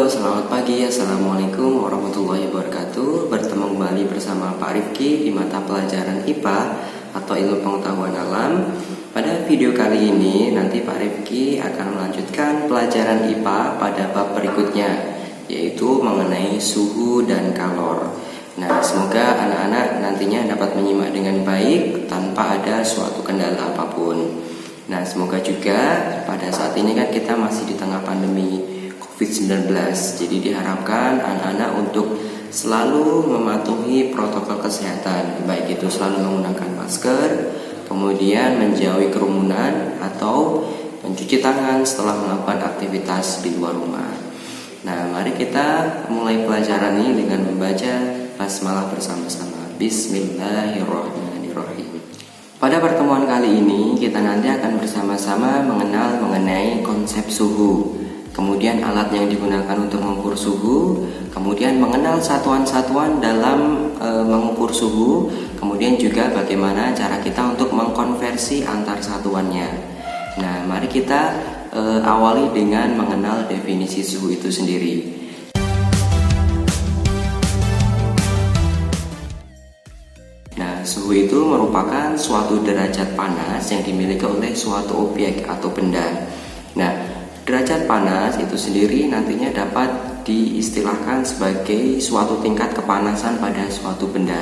selamat pagi. Assalamualaikum warahmatullahi wabarakatuh. Bertemu kembali bersama Pak Rifki di mata pelajaran IPA atau Ilmu Pengetahuan Alam. Pada video kali ini nanti Pak Rifki akan melanjutkan pelajaran IPA pada bab berikutnya, yaitu mengenai suhu dan kalor. Nah, semoga anak-anak nantinya dapat menyimak dengan baik tanpa ada suatu kendala apapun. Nah, semoga juga pada saat ini kan kita masih di tengah pandemi COVID-19. Jadi diharapkan anak-anak untuk selalu mematuhi protokol kesehatan, baik itu selalu menggunakan masker, kemudian menjauhi kerumunan atau mencuci tangan setelah melakukan aktivitas di luar rumah. Nah, mari kita mulai pelajaran ini dengan membaca basmalah bersama-sama. Bismillahirrahmanirrahim. Pada pertemuan kali ini kita nanti akan bersama-sama mengenal mengenai konsep suhu, kemudian alat yang digunakan untuk mengukur suhu, kemudian mengenal satuan-satuan dalam mengukur suhu, kemudian juga bagaimana cara kita untuk mengkonversi antar satuannya. Nah, mari kita awali dengan mengenal definisi suhu itu sendiri. Suhu itu merupakan suatu derajat panas yang dimiliki oleh suatu objek atau benda. Nah, derajat panas itu sendiri nantinya dapat diistilahkan sebagai suatu tingkat kepanasan pada suatu benda.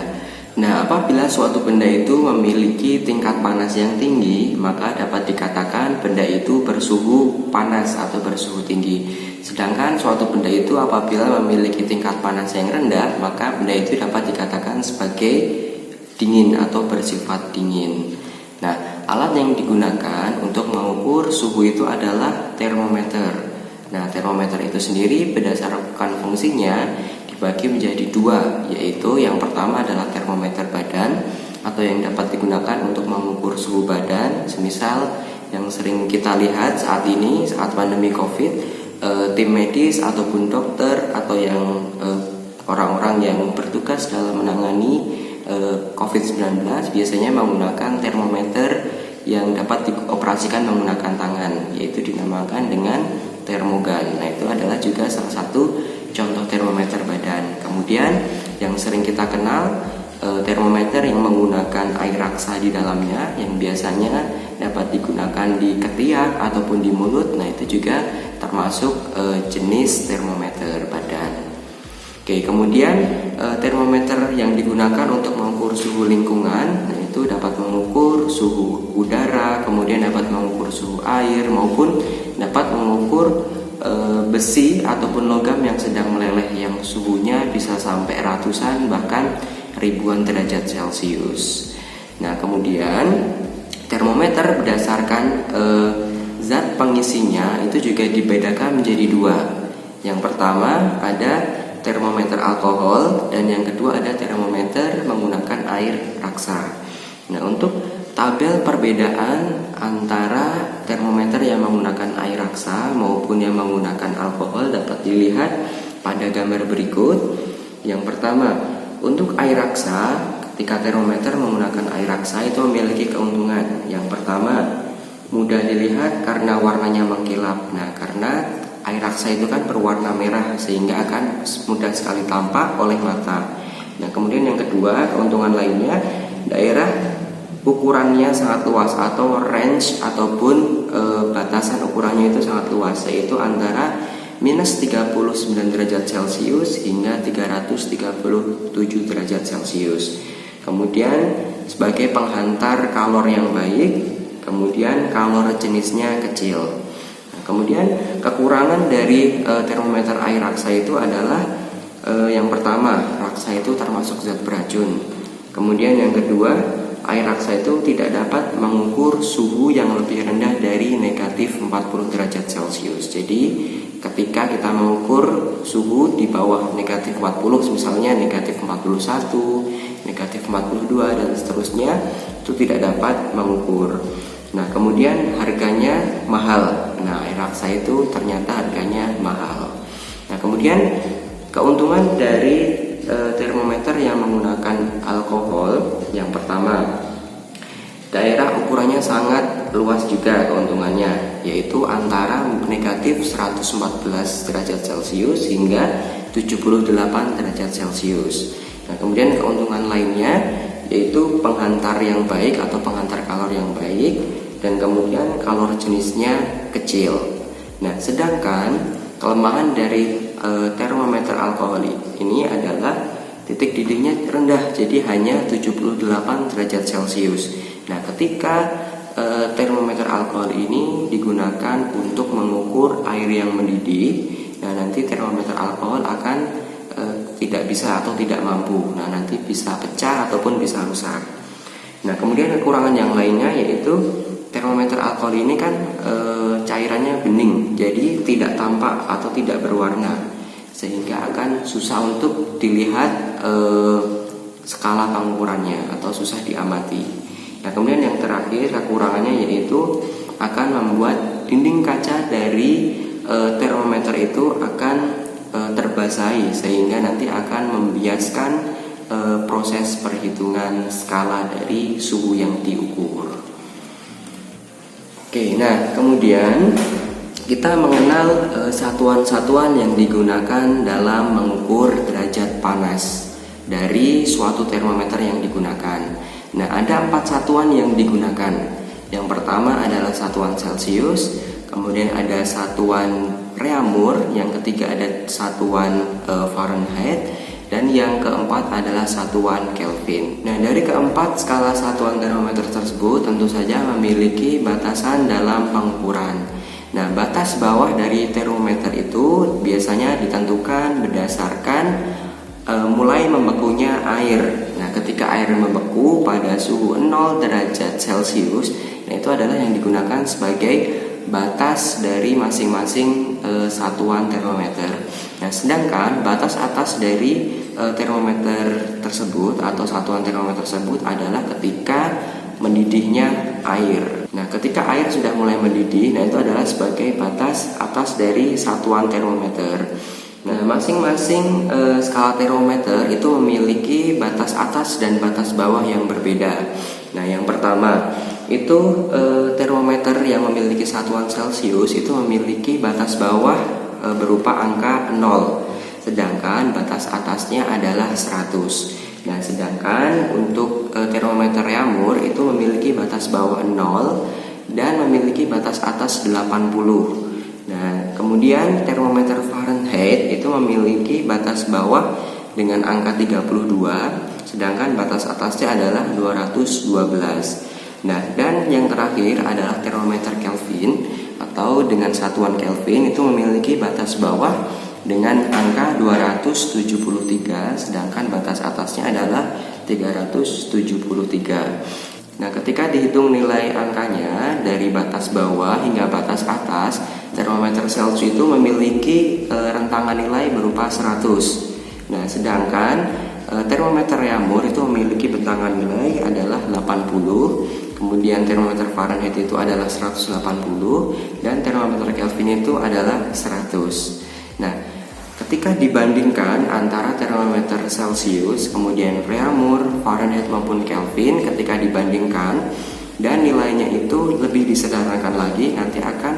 Nah, apabila suatu benda itu memiliki tingkat panas yang tinggi, maka dapat dikatakan benda itu bersuhu panas atau bersuhu tinggi. Sedangkan suatu benda itu apabila memiliki tingkat panas yang rendah, maka benda itu dapat dikatakan sebagai dingin atau bersifat dingin. Nah, alat yang digunakan untuk mengukur suhu itu adalah termometer. Nah, termometer itu sendiri berdasarkan fungsinya dibagi menjadi dua, yaitu yang pertama adalah termometer badan atau yang dapat digunakan untuk mengukur suhu badan. Semisal yang sering kita lihat saat ini, saat pandemi COVID, tim medis ataupun dokter atau yang orang-orang yang bertugas dalam menangani COVID-19 biasanya menggunakan termometer yang dapat dioperasikan menggunakan tangan, yaitu dinamakan dengan termogan. Nah, itu adalah juga salah satu contoh termometer badan. Kemudian yang sering kita kenal termometer yang menggunakan air raksa di dalamnya, yang biasanya dapat digunakan di ketiak ataupun di mulut. Nah, itu juga termasuk jenis termometer badan. Oke, kemudian termometer yang digunakan untuk mengukur suhu lingkungan, nah itu dapat mengukur suhu udara, kemudian dapat mengukur suhu air, maupun dapat mengukur besi ataupun logam yang sedang meleleh, yang suhunya bisa sampai ratusan bahkan ribuan derajat Celcius. Nah, kemudian termometer berdasarkan zat pengisinya itu juga dibedakan menjadi dua. Yang pertama ada termometer alkohol, dan yang kedua ada termometer menggunakan air raksa. Nah, untuk tabel perbedaan antara termometer yang menggunakan air raksa maupun yang menggunakan alkohol dapat dilihat pada gambar berikut. Yang pertama, untuk air raksa, ketika termometer menggunakan air raksa itu memiliki keuntungan. Yang pertama, mudah dilihat karena warnanya mengkilap. Nah, karena air raksa itu kan berwarna merah sehingga akan mudah sekali tampak oleh mata. Nah, kemudian yang kedua, keuntungan lainnya, daerah ukurannya sangat luas atau range ataupun batasan ukurannya itu sangat luas, yaitu antara minus 39 derajat Celcius hingga 337 derajat Celcius. Kemudian sebagai penghantar kalor yang baik, kemudian kalor jenisnya kecil. Kemudian kekurangan dari termometer air raksa itu adalah yang pertama, raksa itu termasuk zat beracun. Kemudian yang kedua, air raksa itu tidak dapat mengukur suhu yang lebih rendah dari negatif 40 derajat Celcius. Jadi ketika kita mengukur suhu di bawah negatif 40, misalnya negatif 41, negatif 42 dan seterusnya, itu tidak dapat mengukur. Nah, kemudian harganya mahal. Nah, air raksa itu ternyata harganya mahal. Nah, kemudian keuntungan dari termometer yang menggunakan alkohol, yang pertama, daerah ukurannya sangat luas juga keuntungannya, yaitu antara negatif 114 derajat Celcius hingga 78 derajat Celcius. Nah, kemudian keuntungan lainnya yaitu penghantar yang baik atau penghantar kalor yang baik, dan kemudian kalor jenisnya kecil. Nah, sedangkan kelemahan dari termometer alkohol ini adalah titik didihnya rendah, jadi hanya 78 derajat Celcius. Nah, ketika termometer alkohol ini digunakan untuk mengukur air yang mendidih, nah nanti termometer alkohol akan tidak bisa atau tidak mampu. Nah, nanti bisa pecah ataupun bisa rusak. Nah, kemudian kekurangan yang lainnya yaitu termometer alkohol ini kan cairannya bening, jadi tidak tampak atau tidak berwarna, sehingga akan susah untuk dilihat skala pengukurannya atau susah diamati. Nah, kemudian yang terakhir kekurangannya yaitu akan membuat dinding kaca dari termometer itu akan terbasahi, sehingga nanti akan membiaskan proses perhitungan skala dari suhu yang diukur. Oke, nah kemudian kita mengenal satuan-satuan yang digunakan dalam mengukur derajat panas dari suatu termometer yang digunakan. Nah, ada 4 satuan yang digunakan. Yang pertama adalah satuan Celcius, kemudian ada satuan Reaumur, yang ketiga ada satuan Fahrenheit, dan yang keempat adalah satuan Kelvin. Nah, dari keempat skala satuan termometer tersebut tentu saja memiliki batasan dalam pengukuran. Nah, batas bawah dari termometer itu biasanya ditentukan berdasarkan mulai membekunya air. Nah, ketika air membeku pada suhu 0 derajat Celcius, nah itu adalah yang digunakan sebagai batas dari masing-masing satuan termometer. Nah, sedangkan batas atas dari termometer tersebut atau satuan termometer tersebut adalah ketika mendidihnya air. Nah, ketika air sudah mulai mendidih, nah itu adalah sebagai batas atas dari satuan termometer. Nah, masing-masing skala termometer itu memiliki batas atas dan batas bawah yang berbeda. Nah, yang pertama itu termometer yang memiliki satuan Celcius itu memiliki batas bawah berupa angka 0, sedangkan batas atasnya adalah 100. Nah, sedangkan untuk termometer Reaumur itu memiliki batas bawah 0 dan memiliki batas atas 80. Nah, kemudian termometer Fahrenheit itu memiliki batas bawah dengan angka 32, sedangkan batas atasnya adalah 212. Nah, dan yang terakhir adalah termometer Kelvin atau dengan satuan Kelvin itu memiliki batas bawah dengan angka 273, sedangkan batas atasnya adalah 373. Nah, ketika dihitung nilai angkanya dari batas bawah hingga batas atas, termometer Celcius itu memiliki rentangan nilai berupa 100. Nah, sedangkan termometer Reaumur itu memiliki bentangan nilai adalah 80. Kemudian termometer Fahrenheit itu adalah 180 dan termometer Kelvin itu adalah 100. Nah, ketika dibandingkan antara termometer Celcius, kemudian Reaumur, Fahrenheit maupun Kelvin, ketika dibandingkan dan nilainya itu lebih disederhanakan lagi, nanti akan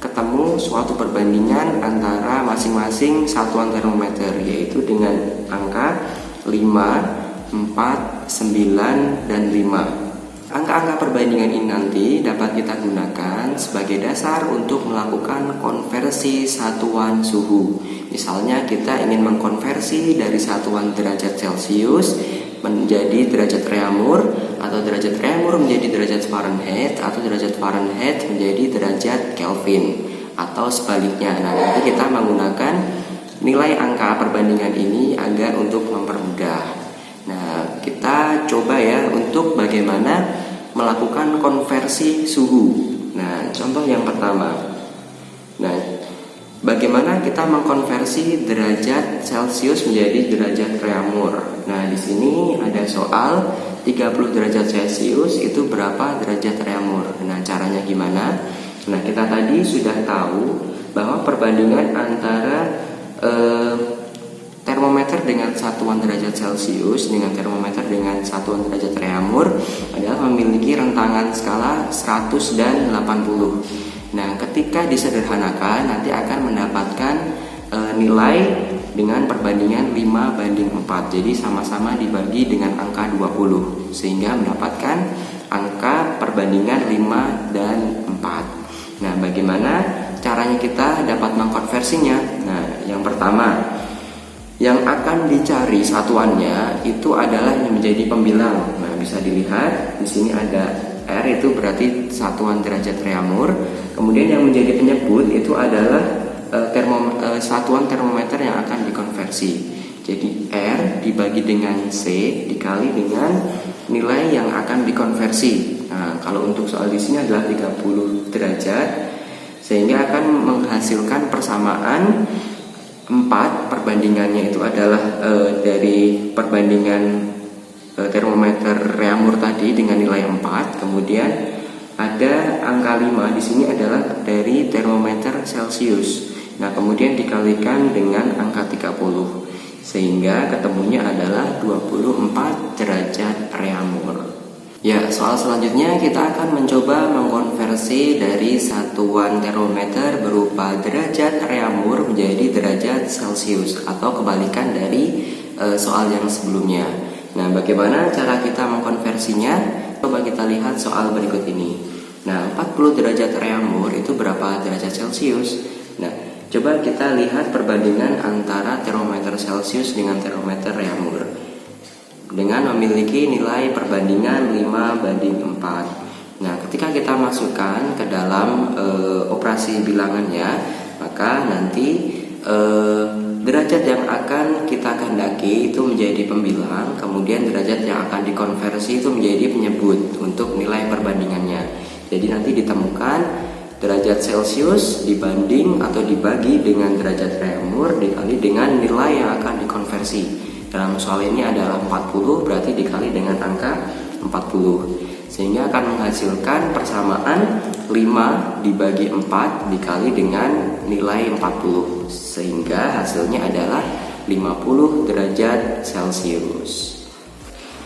ketemu suatu perbandingan antara masing-masing satuan termometer, yaitu dengan angka 5, 4, 9, dan 5. Angka-angka perbandingan ini nanti dapat kita gunakan sebagai dasar untuk melakukan konversi satuan suhu. Misalnya kita ingin mengkonversi dari satuan derajat Celcius menjadi derajat Reaumur, atau derajat Reaumur menjadi derajat Fahrenheit, atau derajat Fahrenheit menjadi derajat Kelvin, atau sebaliknya. Nah, nanti kita menggunakan nilai angka perbandingan ini agar untuk mempermudah. Nah, kita coba ya untuk bagaimana melakukan konversi suhu. Nah, contoh yang pertama. Nah, bagaimana kita mengkonversi derajat Celcius menjadi derajat Reaumur? Nah, di sini ada soal 30 derajat Celcius itu berapa derajat Reaumur. Nah, caranya gimana? Nah, kita tadi sudah tahu bahwa perbandingan antara termometer dengan satuan derajat Celcius dengan termometer dengan satuan derajat Reaumur adalah memiliki rentangan skala 100 dan 80. Nah, ketika disederhanakan nanti akan mendapatkan nilai dengan perbandingan 5:4. Jadi sama-sama dibagi dengan angka 20 sehingga mendapatkan angka perbandingan 5 dan 4. Nah, bagaimana caranya kita dapat mengkonversinya? Nah, yang pertama, yang akan dicari satuannya itu adalah yang menjadi pembilang. Nah, bisa dilihat di sini ada R, itu berarti satuan derajat Reaumur. Kemudian yang menjadi penyebut itu adalah satuan termometer yang akan dikonversi. Jadi R dibagi dengan C dikali dengan nilai yang akan dikonversi. Nah, kalau untuk soal di sini adalah 30 derajat, sehingga akan menghasilkan persamaan 4. Perbandingannya itu adalah dari perbandingan termometer Reaumur tadi dengan nilai 4. Kemudian ada angka 5 di sini adalah dari termometer Celcius. Nah, kemudian dikalikan dengan angka 30 sehingga ketemunya adalah 24 derajat Reaumur. Ya, soal selanjutnya kita akan mencoba mengkonversi dari satuan termometer berupa derajat Reaumur menjadi derajat Celcius atau kebalikan dari soal yang sebelumnya. Nah, bagaimana cara kita mengkonversinya? Coba kita lihat soal berikut ini. Nah, 40 derajat Reaumur itu berapa derajat Celcius? Nah, coba kita lihat perbandingan antara termometer Celcius dengan termometer Reaumur dengan memiliki nilai perbandingan 5:4. Nah, ketika kita masukkan ke dalam operasi bilangannya, maka nanti derajat yang akan kita kehendaki itu menjadi pembilang, kemudian derajat yang akan dikonversi itu menjadi penyebut untuk nilai perbandingannya. Jadi nanti ditemukan derajat Celcius dibanding atau dibagi dengan derajat Reaumur dikali dengan nilai yang akan dikonversi. Dalam soal ini adalah 40, berarti dikali dengan angka 40. Sehingga akan menghasilkan persamaan 5 dibagi 4 dikali dengan nilai 40. Sehingga hasilnya adalah 50 derajat Celcius.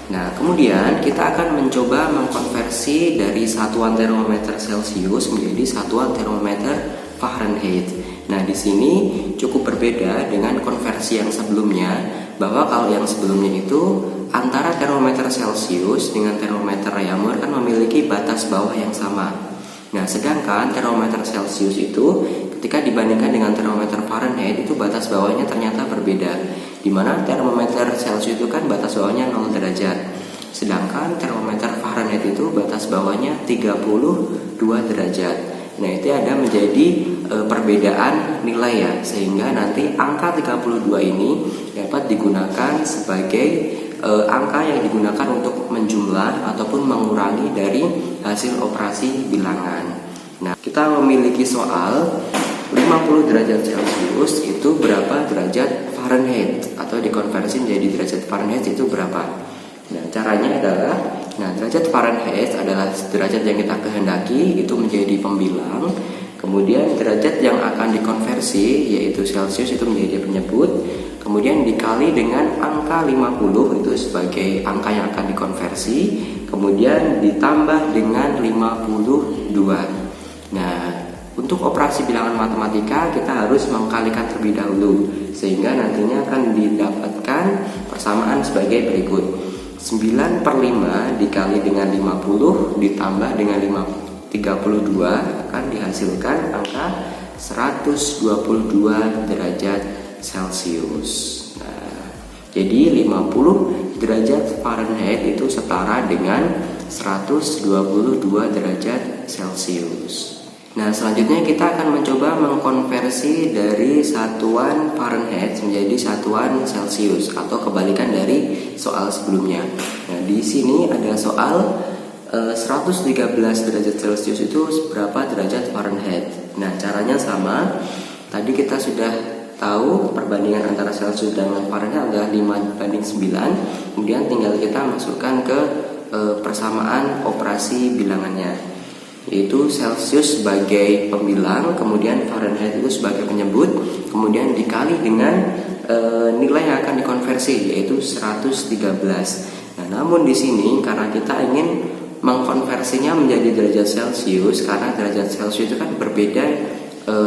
Nah, kemudian kita akan mencoba mengkonversi dari satuan termometer Celcius menjadi satuan termometer Fahrenheit. Nah, di sini cukup berbeda dengan konversi yang sebelumnya, bahwa kalau yang sebelumnya itu antara termometer Celcius dengan termometer Reaumur kan memiliki batas bawah yang sama. Nah, sedangkan termometer Celcius itu ketika dibandingkan dengan termometer Fahrenheit itu batas bawahnya ternyata berbeda. Di mana termometer Celcius itu kan batas bawahnya 0 derajat. Sedangkan termometer Fahrenheit itu batas bawahnya 32 derajat. Nah, itu ada menjadi perbedaan nilai ya, sehingga nanti angka 32 ini dapat digunakan sebagai angka yang digunakan untuk menjumlah ataupun mengurangi dari hasil operasi bilangan. Nah, kita memiliki soal 50 derajat Celcius itu berapa derajat Fahrenheit, atau dikonversi menjadi derajat Fahrenheit itu berapa. Nah, caranya adalah, derajat Fahrenheit adalah derajat yang kita kehendaki itu menjadi pembilang. Kemudian derajat yang akan dikonversi yaitu Celcius itu menjadi penyebut. Kemudian dikali dengan angka 50 itu sebagai angka yang akan dikonversi. Kemudian ditambah dengan 52. Nah, untuk operasi bilangan matematika kita harus mengkalikan terlebih dahulu, sehingga nantinya akan didapatkan persamaan sebagai berikut. 9/5 dikali dengan 50 ditambah dengan 32 akan dihasilkan angka 122 derajat Celcius. Nah, jadi 50 derajat Fahrenheit itu setara dengan 122 derajat Celcius. Nah, selanjutnya kita akan mencoba mengkonversi dari satuan Fahrenheit menjadi satuan Celcius atau kebalikan dari soal sebelumnya. Nah, di sini ada soal 113 derajat Celcius itu berapa derajat Fahrenheit. Nah, caranya sama. Tadi kita sudah tahu perbandingan antara Celcius dengan Fahrenheit adalah 5:9. Kemudian tinggal kita masukkan ke persamaan operasi bilangannya, yaitu Celcius sebagai pembilang, kemudian Fahrenheit itu sebagai penyebut, kemudian dikali dengan nilai yang akan dikonversi yaitu 113. Nah, namun di sini karena kita ingin mengkonversinya menjadi derajat Celcius, karena derajat Celcius itu kan berbeda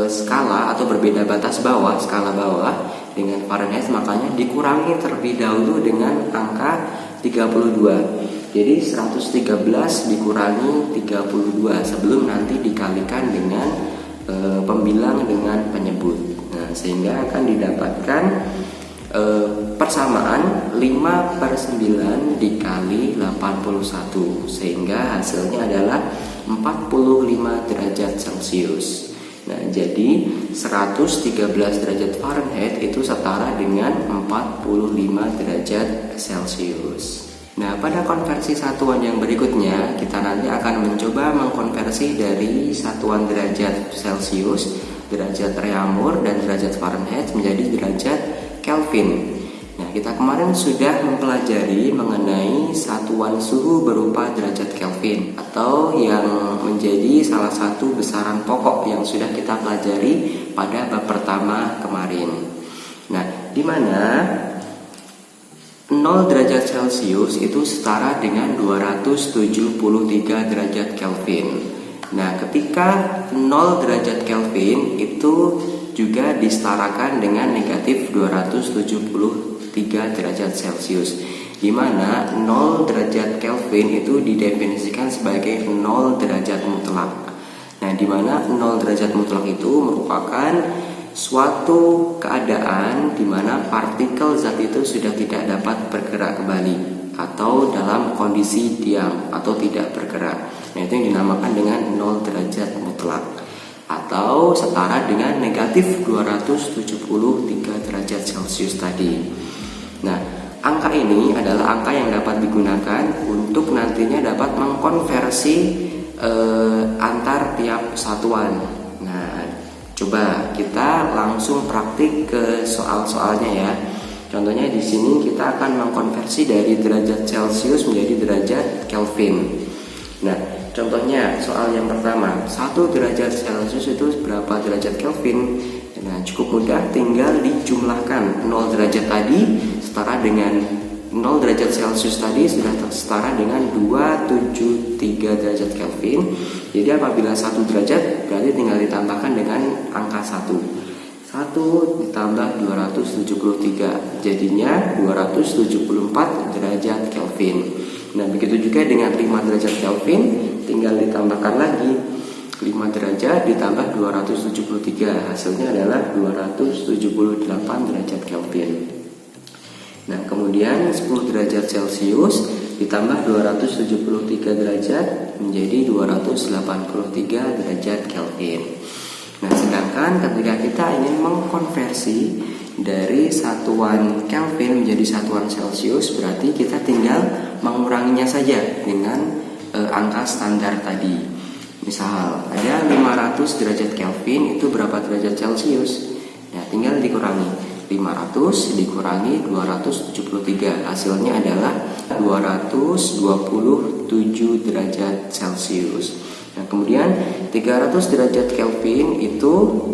skala atau berbeda batas bawah, skala bawah dengan Fahrenheit, makanya dikurangi terlebih dahulu dengan angka 32. Jadi 113 dikurangi 32 sebelum nanti dikalikan dengan pembilang dengan penyebut. Nah, sehingga akan didapatkan persamaan 5/9 dikali 81, sehingga hasilnya adalah 45 derajat Celcius. Nah, jadi 113 derajat Fahrenheit itu setara dengan 45 derajat Celcius. Nah, pada konversi satuan yang berikutnya, kita nanti akan mencoba mengkonversi dari satuan derajat Celcius, derajat Reaumur, dan derajat Fahrenheit menjadi derajat Kelvin. Nah, kita kemarin sudah mempelajari mengenai satuan suhu berupa derajat Kelvin, atau yang menjadi salah satu besaran pokok yang sudah kita pelajari pada bab pertama kemarin. Nah, di mana 0 derajat Celcius itu setara dengan 273 derajat Kelvin. Nah, ketika 0 derajat Kelvin itu juga disetarakan dengan negatif 273 derajat Celcius, di mana 0 derajat Kelvin itu didefinisikan sebagai 0 derajat mutlak. Nah, di mana 0 derajat mutlak itu merupakan suatu keadaan di mana partikel zat itu sudah tidak dapat bergerak kembali atau dalam kondisi diam atau tidak bergerak. Nah, itu yang dinamakan dengan 0 derajat mutlak, atau setara dengan negatif 273 derajat Celcius tadi. Nah, angka ini adalah angka yang dapat digunakan untuk nantinya dapat mengkonversi antar tiap satuan. Nah, coba kita langsung praktik ke soal-soalnya ya. Contohnya di sini kita akan mengkonversi dari derajat Celcius menjadi derajat Kelvin. Nah, contohnya soal yang pertama, 1 derajat Celcius itu berapa derajat Kelvin? Nah, cukup mudah, tinggal dijumlahkan. 0 derajat tadi setara dengan 0 derajat Celcius tadi sudah setara dengan 273 derajat Kelvin. Jadi apabila 1 derajat berarti tinggal ditambahkan dengan angka 1. 1 ditambah 273 jadinya 274 derajat Kelvin. Nah, begitu juga dengan 5 derajat Kelvin, tinggal ditambahkan lagi 5 derajat ditambah 273, hasilnya adalah 278 derajat Kelvin. Nah, kemudian 10 derajat Celcius ditambah 273 derajat menjadi 283 derajat Kelvin. Nah, sedangkan ketika kita ingin mengkonversi dari satuan Kelvin menjadi satuan Celcius, berarti kita tinggal menguranginya saja dengan angka standar tadi. Misal ada 500 derajat Kelvin, itu berapa derajat Celcius? Nah, tinggal dikurangi 500 dikurangi 273, hasilnya adalah 227 derajat Celcius. Nah, kemudian 300 derajat Kelvin itu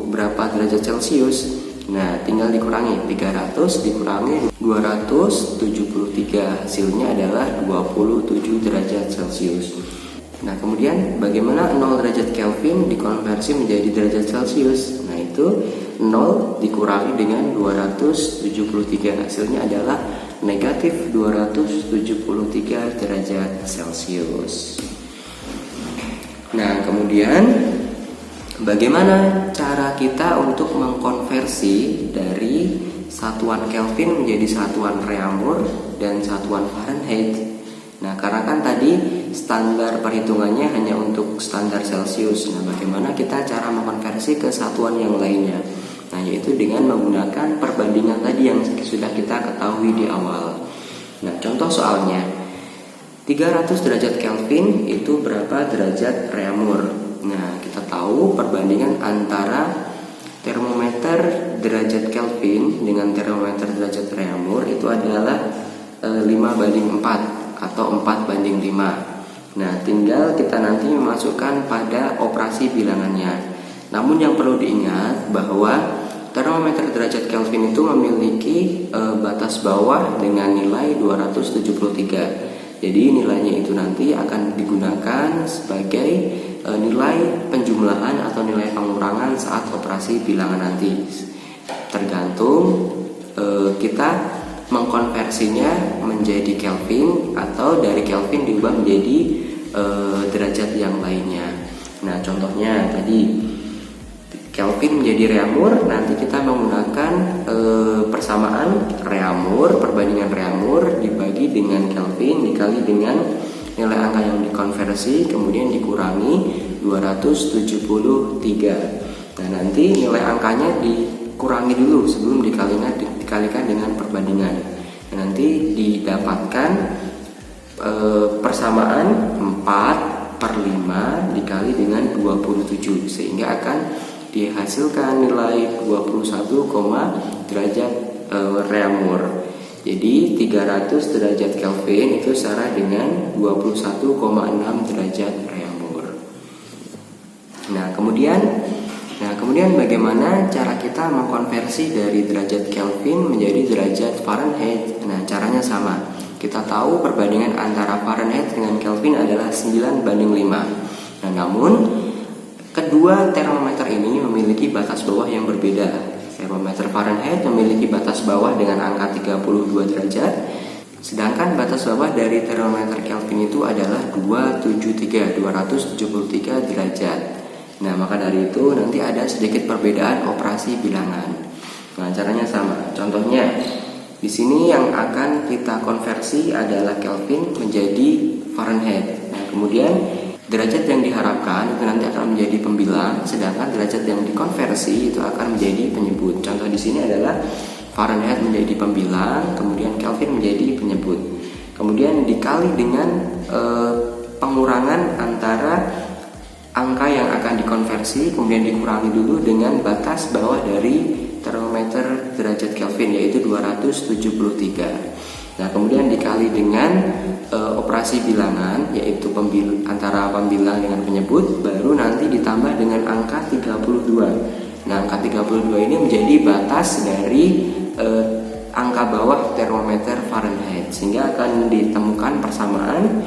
berapa derajat Celcius? Nah, tinggal dikurangi 300 dikurangi 273, hasilnya adalah 27 derajat Celcius. Nah, kemudian bagaimana 0 derajat Kelvin dikonversi menjadi derajat Celcius? Nah, itu 0 dikurangi dengan 273, hasilnya adalah negatif 273 derajat Celcius. Nah, kemudian bagaimana cara kita untuk mengkonversi dari satuan Kelvin menjadi satuan Reaumur dan satuan Fahrenheit? Nah, karena kan tadi standar perhitungannya hanya untuk standar Celcius. Nah, bagaimana kita cara mengkonversi ke satuan yang lainnya? Nah, yaitu dengan menggunakan perbandingan tadi yang sudah kita ketahui di awal. Nah, contoh soalnya 300 derajat Kelvin itu berapa derajat Reaumur? Nah, kita tahu perbandingan antara termometer derajat Kelvin dengan termometer derajat Reaumur itu adalah 5/4 atau 4/5. Nah, tinggal kita nanti memasukkan pada operasi bilangannya. Namun yang perlu diingat bahwa termometer derajat Kelvin itu memiliki batas bawah dengan nilai 273. Jadi nilainya itu nanti akan digunakan sebagai nilai penjumlahan atau nilai pengurangan saat operasi bilangan nanti. Tergantung kita mengkonversinya menjadi Kelvin atau dari Kelvin diubah menjadi derajat yang lainnya. Nah, contohnya tadi Kelvin menjadi reaumur, nanti kita menggunakan persamaan reaumur, perbandingan reaumur dibagi dengan Kelvin dikali dengan nilai angka yang dikonversi, kemudian dikurangi 273. Nah, nanti nilai angkanya dikurangi dulu sebelum dikalikan dengan perbandingan. Nah, nanti didapatkan persamaan 4/5 dikali dengan 27, sehingga akan dihasilkan nilai 21, derajat reaumur. Jadi 300 derajat Kelvin itu setara dengan 21,6 derajat reaumur. Nah, kemudian bagaimana cara kita mengkonversi dari derajat Kelvin menjadi derajat Fahrenheit? Nah, caranya sama. Kita tahu perbandingan antara Fahrenheit dengan Kelvin adalah 9/5. Nah, namun kedua termometer ini memiliki batas bawah yang berbeda. Termometer Fahrenheit memiliki batas bawah dengan angka 32 derajat, sedangkan batas bawah dari termometer Kelvin itu adalah 273 derajat. Nah, maka dari itu nanti ada sedikit perbedaan operasi bilangan. Nah, caranya sama. Contohnya, di sini yang akan kita konversi adalah Kelvin menjadi Fahrenheit. Nah, kemudian derajat yang diharapkan itu nanti akan menjadi pembilang, sedangkan derajat yang dikonversi itu akan menjadi penyebut. Contoh di sini adalah Fahrenheit menjadi pembilang, kemudian Kelvin menjadi penyebut. Kemudian dikali dengan pengurangan antara angka yang akan dikonversi, kemudian dikurangi dulu dengan batas bawah dari termometer derajat Kelvin, yaitu 273. Nah, kemudian dikali dengan operasi bilangan, yaitu antara pembilang dengan penyebut, baru nanti ditambah dengan angka 32. Nah, angka 32 ini menjadi batas dari angka bawah termometer Fahrenheit, sehingga akan ditemukan persamaan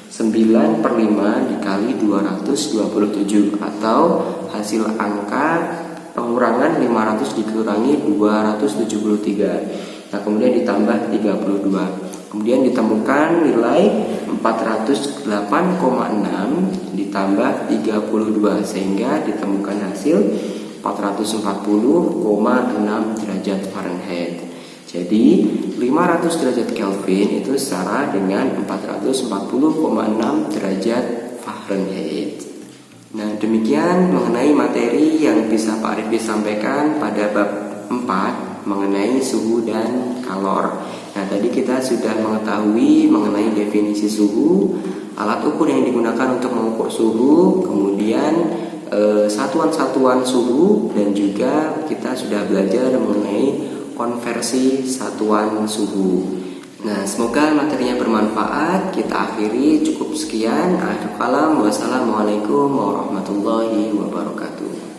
9/5 dikali 227, atau hasil angka pengurangan 500 dikurangi 273. Nah, kemudian ditambah 32. Kemudian ditemukan nilai 408,6 ditambah 32, sehingga ditemukan hasil 440,6 derajat Fahrenheit. Jadi 500 derajat Kelvin itu setara dengan 440,6 derajat Fahrenheit. Nah, demikian mengenai materi yang bisa Pak Arif sampaikan pada bab 4 mengenai suhu dan kalor. Nah, tadi kita sudah mengetahui mengenai definisi suhu, alat ukur yang digunakan untuk mengukur suhu, kemudian satuan-satuan suhu, dan juga kita sudah belajar mengenai konversi satuan suhu. Nah, semoga materinya bermanfaat. Kita akhiri cukup sekian. Akhirul kalam. Wassalamualaikum warahmatullahi wabarakatuh.